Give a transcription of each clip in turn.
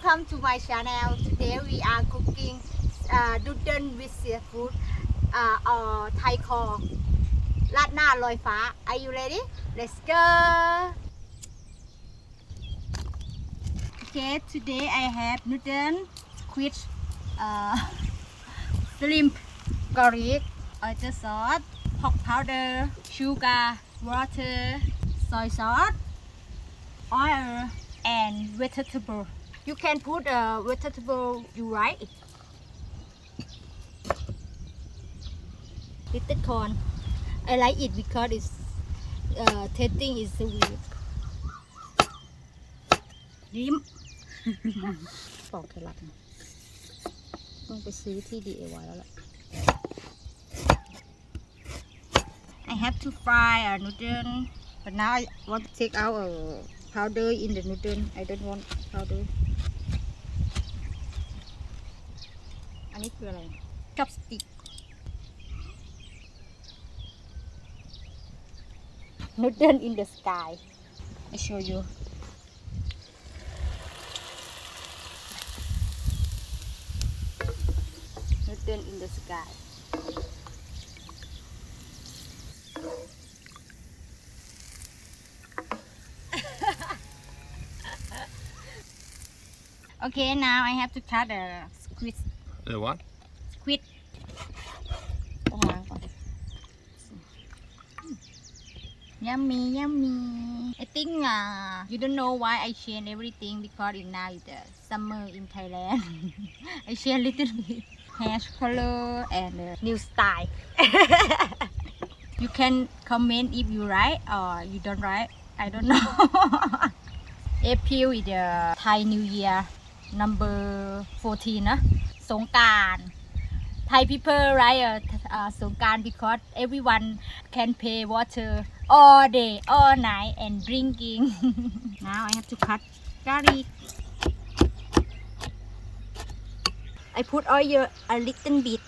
welcome to my channel. Today we are cooking noodle with seafood or Thai call ราดหน้าลอยฟ้า Are you ready? Let's go. Okay, today I have noodle, squid, shrimp, garlic, oyster sauce, pork powder, sugar, water, soy sauce, oil, and vegetable. You can put vegetable you like. Little corn. I like it because it's tasting is sweet. ยิ้ม ปอกแครอทต้องไปซื้อที่ DIY แล้วล่ะ I have to fry a noodle but now I want to take out a powder in the noodle. I don't want powder. อันนี้คืออะไร chopstick noodle in the sky. I show you. Noodle in the sky. Okay, now I have to cut a squid. The what? Squid. ต้องล้างก่อน Yummy, yummy. I think you don't know why I change everything because it now is the summer in Thailand. I change little bit hair color and new style. You can comment if you like or you don't like. I don't know. April is the Thai New Year number 14 นะสงกรานต์ Thai people like Songkran because everyone can pay water all day, all night and drinking. Now I have to cut garlic. I put oil a little bit.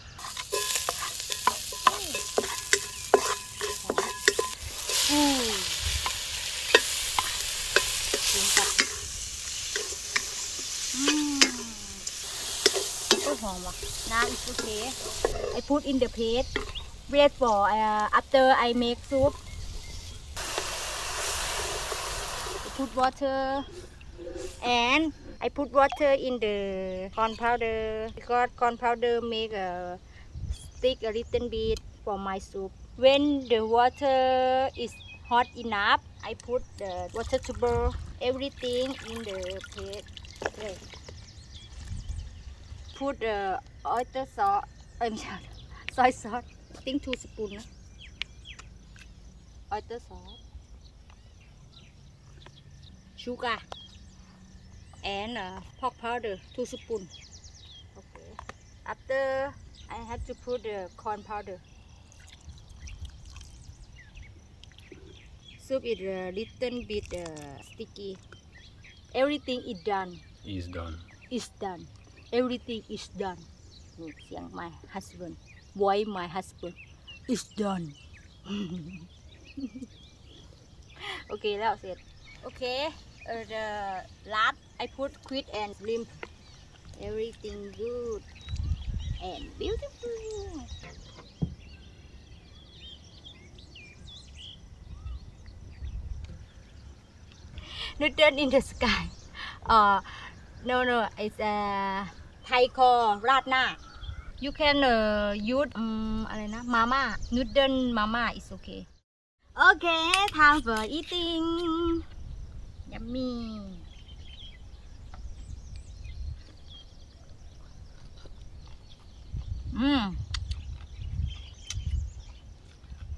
Now it's okay. I put in the paste. Wait for after I make soup. I put water and I put water in the corn powder because corn powder make a stick a little bit for my soup. When the water is hot enough, I put the vegetable everything in the paste. Okay. Put the oyster sauce ไม่ใช่ soy sauce I think 2 spoon นะ oyster sauce sugar and pork powder 2 spoon okay after I have to put the corn powder soup is a little bit sticky everything is done Is done. is done everything is done เสียง my husband voice my husband is done โอเคแล้วเสร็จโอเคthe last I put squid and shrimp everything good and beautiful noodle in the sky no it's Thai call ราดหน้า you can use อะไรนะ mama noodle mama is okay okay time for eating yummy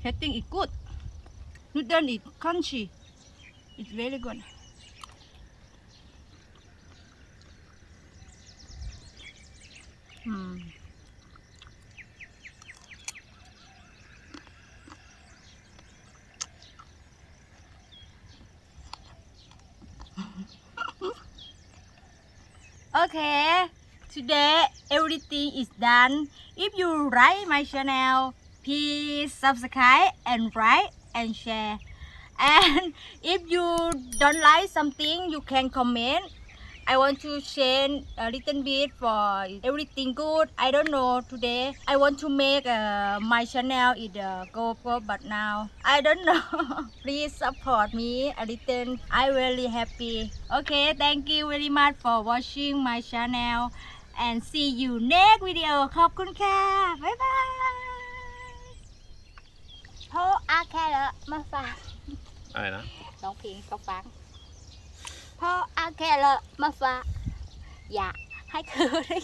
tasting is good noodle is crunchy it's very good Okay, today everything is done. If you like my channel, please subscribe and like and share. And if you don't like something, you can comment. I want to change a little bit for everything good. I don't know today. I want to make my channel is GoPro, but now I don't know. Please support me a little. I really happy. Okay, thank you very much for watching my channel and see you next video. ขอบคุณค่ะ บ๊ายบายโทรอาแค่ละมาฟัง อะไรนะ ร้องเพลงก็ฟังเพราะอาแค่ละมาฟังอยากให้เธอได้